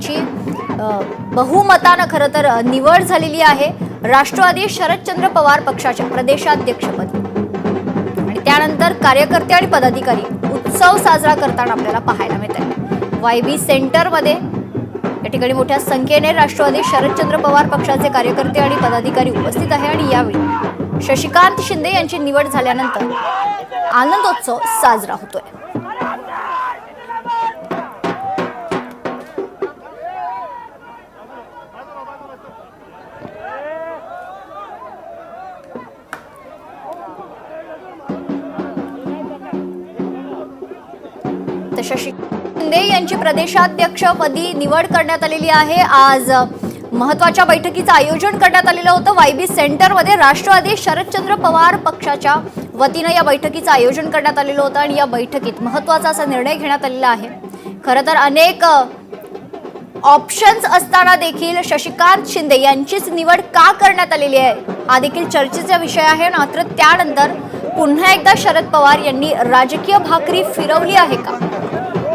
यांची बहुमतानं खरं तर निवड झालेली आहे राष्ट्रवादी शरदचंद्र पवार पक्षाच्या प्रदेशाध्यक्षपदी। आणि त्यानंतर कार्यकर्ते आणि पदाधिकारी उत्सव साजरा करताना आपल्याला पाहायला मिळतात। वायबी सेंटरमध्ये या ठिकाणी मोठ्या संख्येने राष्ट्रवादी शरदचंद्र पवार पक्षाचे कार्यकर्ते आणि पदाधिकारी उपस्थित आहे आणि यावेळी शशिकांत शिंदे यांची निवड झाल्यानंतर आनंदोत्सव साजरा होतोय। शशिकांत शिंदे यांची प्रदेशाध्यक्षपदी निवड करण्यात आलेली आहे। आज महत्त्वाच्या बैठकीचं आयोजन करण्यात आलेलं होतं वायबी सेंटरमध्ये। राष्ट्रवादी शरदचंद्र पवार पक्षाच्या वतीनं या बैठकीचं आयोजन करण्यात आलेलं होतं आणि या बैठकीत महत्त्वाचा असा निर्णय घेण्यात आलेला आहे। खरं तर अनेक ऑप्शन्स असताना देखील शशिकांत शिंदे यांचीच निवड का करण्यात आलेली आहे हा देखील चर्चेचा विषय आहे। मात्र त्यानंतर पुन्हा एकदा शरद पवार यांनी राजकीय भाकरी फिरवली आहे का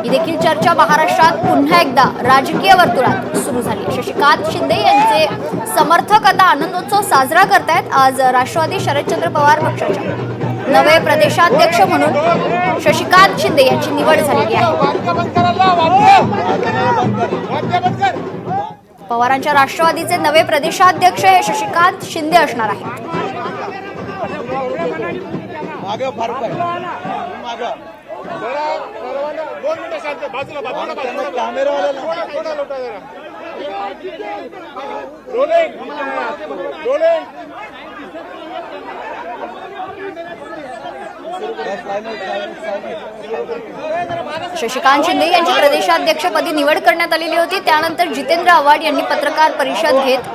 ही देखील चर्चा महाराष्ट्रात पुन्हा एकदा राजकीय वर्तुळात सुरू झाली। शशिकांत शिंदे यांचे समर्थक आता आनंदोत्सव साजरा करतायत। आज राष्ट्रवादी शरदचंद्र पवार पक्षाच्या नवे प्रदेशाध्यक्ष म्हणून शशिकांत शिंदे यांची निवड झालेली आहे। पवारांच्या राष्ट्रवादीचे नवे प्रदेशाध्यक्ष हे शशिकांत शिंदे असणार आहेत। शशिकांत शिंदे यांची प्रदेशाध्यक्षपदी निवड करण्यात आलेली होती। त्यानंतर जितेंद्र आव्हाड यांनी पत्रकार परिषद घेत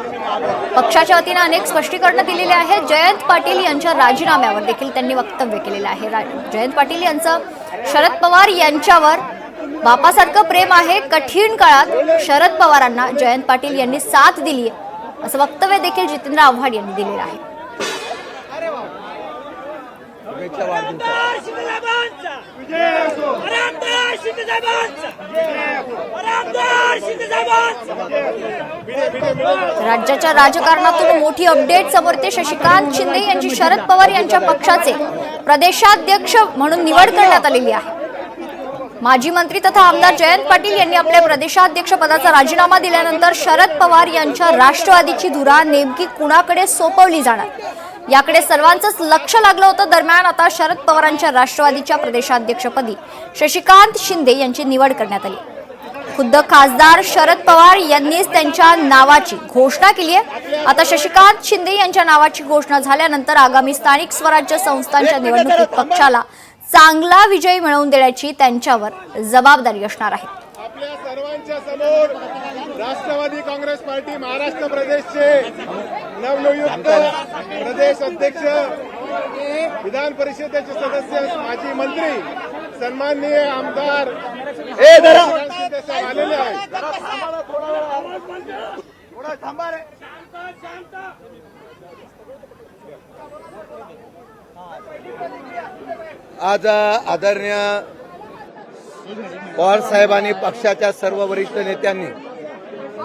पक्षाच्या वतीने अनेक स्पष्टीकरण दिलेले आहेत। जयंत पाटील यांच्या राजीनाम्यावर देखील त्यांनी वक्तव्य केलेलं आहे। जयंत पाटील यांचं शरद पवार यांच्यावर बापासारखं प्रेम आहे। कठीण काळात शरद पवारांना जयंत पाटील यांनी साथ दिली असं वक्तव्य देखील जितेंद्र आव्हाड यांनी दिलेलं आहे। राज्याच्या राजकारणातून मोठी अपडेट समोर येते। शशिकांत शिंदे यांची शरद पवार यांच्या पक्षाचे प्रदेशाध्यक्ष म्हणून निवड करण्यात आलेली आहे। माजी मंत्री तथा आमदार जयंत पाटील यांनी आपल्या प्रदेशाध्यक्ष पदाचा राजीनामा दिल्यानंतर शरद पवार यांच्या राष्ट्रवादीची धुरा नेमकी कुणाकडे सोपवली जाणार याकडे सर्वांचंच लक्ष लागलं होतं। दरम्यान आता शरद पवारांच्या राष्ट्रवादीच्या प्रदेशाध्यक्षपदी शशिकांत शिंदे यांची निवड करण्यात आली। खुद्द खासदार शरद पवार यांनीच त्यांच्या नावाची घोषणा केली आहे। आता शशिकांत शिंदे यांच्या नावाची घोषणा झाल्यानंतर आगामी स्थानिक स्वराज्य संस्थांच्या निवडणुकीत पक्षाला चांगला विजय मिळवून देण्याची त्यांच्यावर जबाबदारी असणार आहे। आपल्या सर्वांच्या समोर राष्ट्रवादी काँग्रेस पार्टी महाराष्ट्र प्रदेशचे नवनियुक्त प्रदेश अध्यक्ष, विधान परिषदेचे सदस्य, माजी मंत्री, सन्माननीय आमदार आलेले आहेत। आज आदरणीय पवार साहेबांनी पक्षाच्या सर्व वरिष्ठ नेत्यांनी,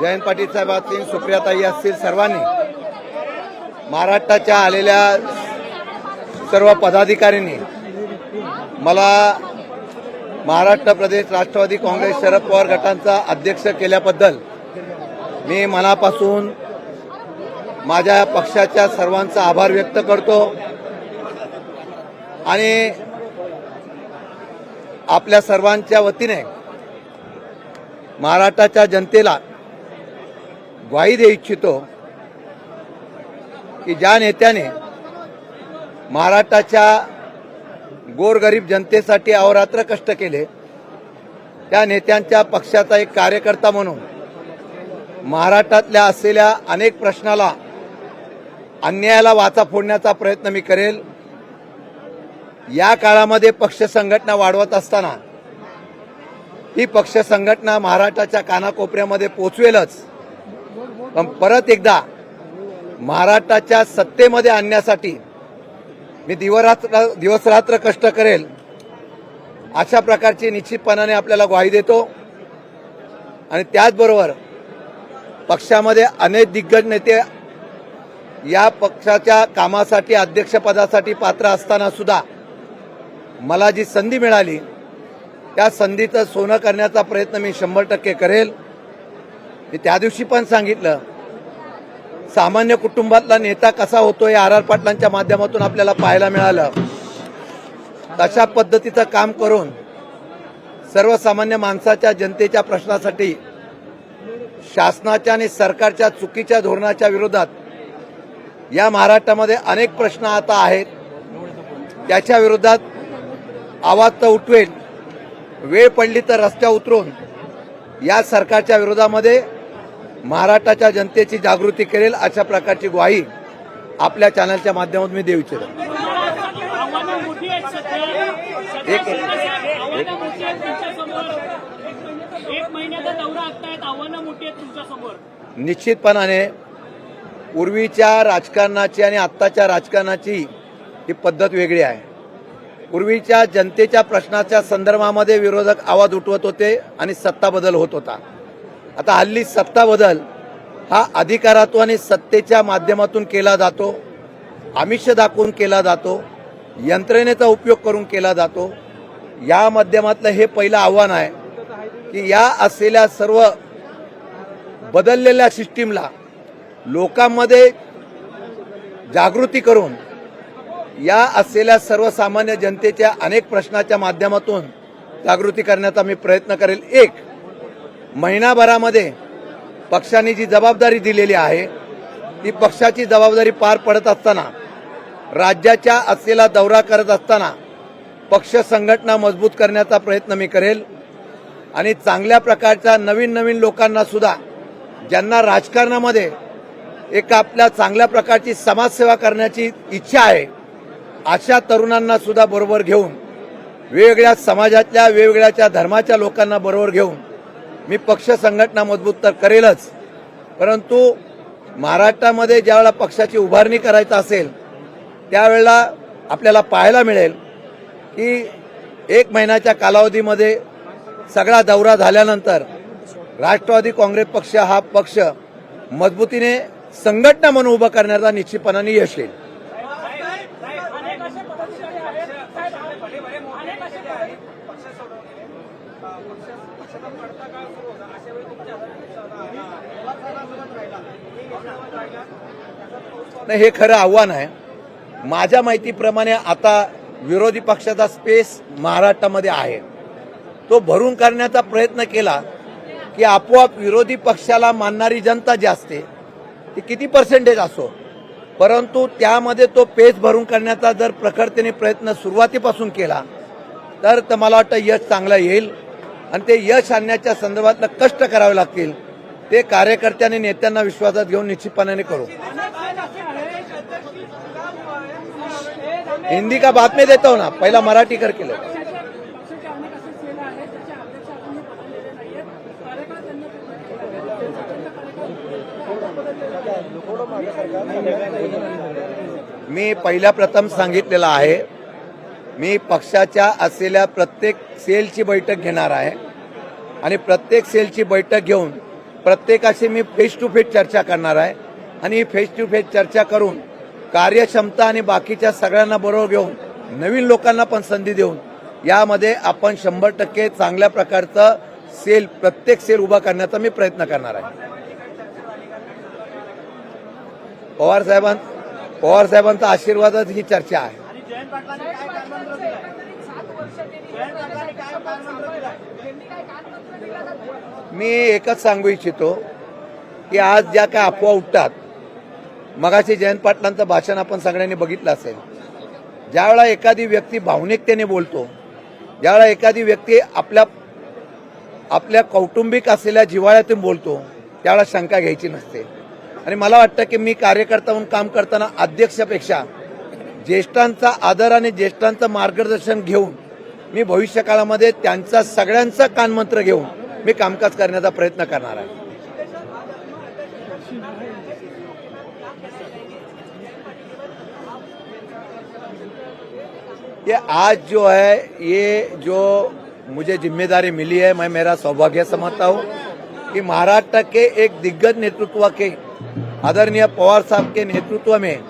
जयंत पाटील साहेब असतील, सुप्रियाताई असतील, सर्वांनी महाराष्ट्राच्या आलेल्या सर्व पदाधिकाऱ्यांनी मला महाराष्ट्र प्रदेश राष्ट्रवादी काँग्रेस शरद पवार गटांचा अध्यक्ष केल्याबद्दल मी मनापासून माझ्या पक्षाच्या सर्वांचा आभार व्यक्त करतो आणि आपल्या सर्वांच्या वतीने महाराष्ट्राच्या जनतेला ग्वाही देऊ इच्छितो की ज्या नेत्याने महाराष्ट्राच्या गोरगरीब जनतेसाठी अहोरात्र कष्ट केले, त्या नेत्यांच्या पक्षाचा एक कार्यकर्ता म्हणून महाराष्ट्रातल्या असलेल्या अनेक प्रश्नाला, अन्यायाला वाचा फोडण्याचा प्रयत्न मी करेल। या काळामध्ये पक्ष संघटना वाढवत असताना ही पक्ष संघटना महाराष्ट्राच्या कानाकोपऱ्यामध्ये पोहोचवेलच, पण परत एकदा महाराष्ट्राच्या सत्तेमध्ये आणण्यासाठी मी दिवस रात्र कष्ट करेल, अशा प्रकारची निश्चितपणाने आपल्याला ग्वाही देतो। आणि त्याचबरोबर पक्षामध्ये अनेक दिग्गज नेते या पक्षाच्या कामासाठी अध्यक्षपदासाठी पात्र असताना सुद्धा मला जी संधी मिळाली त्या संधीचं सोनं करण्याचा प्रयत्न मी 100% करेल. मी त्या दिवशी पण सांगितलं, सामान्य कुटुंबातला नेता कसा होतो हे आर पाटलांच्या माध्यमातून आपल्याला पाहायला मिळालं. तशा पद्धतीचं काम करून सर्वसामान्य माणसाच्या जनतेच्या प्रश्नासाठी शासनाच्या आणि सरकारच्या चुकीच्या धोरणाच्या विरोधात या महाराष्ट्रामध्ये अनेक प्रश्न आता आहेत. त्याच्या विरोधात आवाज तर उठवेल, वेळ पडली तर रस्त्यावर उतरून या सरकारच्या विरोधामध्ये महाराष्ट्राच्या जनतेची जागृती करेल, अशा प्रकारची ग्वाही आपल्या चॅनलच्या माध्यमातून मी देऊ इच्छितो. निश्चितपणाने पूर्वीच्या राजकारणाची आणि आत्ताच्या राजकारणाची ही पद्धत वेगळी आहे. पूर्वीच्या जनतेच्या प्रश्नाच्या संदर्भामध्ये विरोधक आवाज उठवत होते आणि सत्ता बदल होत होता. आता हल्ली सत्ता बदल हा अधिकारातून आणि सत्तेच्या माध्यमातून केला जातो, आमिष दाखवून केला जातो, यंत्रणेचा उपयोग करून केला जातो. या माध्यमातलं हे पहिलं आव्हान आहे की या असलेल्या सर्व बदललेल्या सिस्टीमला लोकांमध्ये जागृती करून या असलेल्या सर्वसामान्य जनतेच्या अनेक प्रश्नाच्या माध्यमातून जागृती करण्याचा मी प्रयत्न करेल. एक महिनाभरामध्ये पक्षाने जी जबाबदारी दिलेली आहे ती पक्षाची जबाबदारी पार पडत असताना, राज्याच्या असलेला दौरा करत असताना पक्ष संघटना मजबूत करण्याचा प्रयत्न मी करेल आणि चांगल्या प्रकारच्या नवीन नवीन लोकांना सुद्धा, ज्यांना राजकारणामध्ये एक आपल्या चांगल्या प्रकारची समाजसेवा करण्याची इच्छा आहे, अशा तरुणांना सुद्धा बरोबर घेऊन, वेगवेगळ्या समाजातल्या वेगवेगळ्या धर्माच्या लोकांना बरोबर घेऊन मी पक्ष संघटना मजबूत तर करेलच, परंतु महाराष्ट्रामध्ये ज्यावेळेला पक्षाची उभारणी करायची असेल त्यावेळेला आपल्याला पाहायला मिळेल की 1 महिन्याच्या कालावधीमध्ये सगळा दौरा झाल्यानंतर राष्ट्रवादी काँग्रेस पक्ष हा पक्ष मजबूतीने संघटना म्हणून उभा करण्याचा निश्चितपणाने यश येईल. नाही, हे खरं आव्हान आहे. माझ्या माहितीप्रमाणे आता विरोधी पक्षाचा स्पेस महाराष्ट्रामध्ये आहे, तो भरून काढण्याचा प्रयत्न केला की आपोआप विरोधी पक्षाला मानणारी जनता जी असते ती किती पर्सेंटेज असो, परंतु त्यामध्ये तो पेच भरून काढण्याचा जर प्रखरतेने प्रयत्न सुरुवातीपासून केला तर मला वाटतं यश चांगलं येईल. आणि ते यश आणण्याच्या संदर्भातलं कष्ट करावे लागतील, ते कार्यकर्त्यांनी नेत्यांना विश्वासात घेऊन निश्चितपणाने करू. हिंदी का बाद में देता हूं ना, पहिला मराठी कर केलं. मी पहिल्या प्रथम सांगितलेलं आहे, मी पक्षाच्या असलेल्या प्रत्येक सेलची बैठक घेणार आहे आणि प्रत्येक सेलची बैठक घेऊन प्रत्येकाशी मी फेस टू फेस चर्चा करणार आहे आणि फेस टू फेस चर्चा करून कार्यक्षमता आणि बाकीच्या सगळ्यांना बरोबर घेऊन नवीन लोकांना पण संधी देऊन यामध्ये आपण 100% चांगल्या प्रकारचं सेल, प्रत्येक सेल उभा करण्याचा मी प्रयत्न करणार आहे. पवार साहेबांचा आशीर्वादच ही चर्चा आहे. मी एकच सांगू इच्छितो की आज ज्या काय अफवा उठतात, मगाशी जयंत पाटलांचं भाषण आपण सगळ्यांनी बघितलं असेल, ज्यावेळेला एखादी व्यक्ती भावनिकतेने बोलतो, ज्यावेळेला एखादी व्यक्ती आपल्या कौटुंबिक असलेल्या जिव्हाळ्यातून बोलतो, त्यावेळेला शंका घ्यायची नसते. आणि मला वाटतं की मी कार्यकर्ता म्हणून काम करताना अध्यक्षापेक्षा ज्येष्ठांचा आदर आणि ज्येष्ठांचं मार्गदर्शन घेऊन मी भविष्यकाळामध्ये त्यांचा सगळ्यांचा कानमंत्र घेऊन मी कामकाज करण्याचा प्रयत्न करणार आहे. ये आज जो है, ये जो मुझे जिम्मेदारी मिली है, मैं मेरा सौभाग्य समझता हूँ. कि महाराष्ट्र के एक दिग्गज नेतृत्व के आदरणीय पवार साहब के नेतृत्व में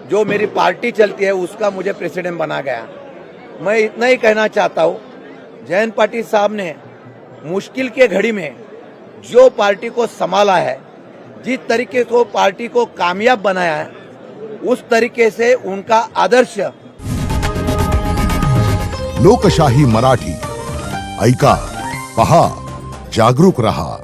जो मेरी पार्टी चलती है उसका मुझे प्रेसिडेंट बना गया। मैं इतना ही कहना चाहता हूँ, जयंत पाटिल साहब ने मुश्किल के घड़ी में जो पार्टी को संभाला है, जिस तरीके को पार्टी को कामयाब बनाया है, उस तरीके से उनका आदर्श। लोकशाही मराठी ऐका, पहा, जागरूक रहा।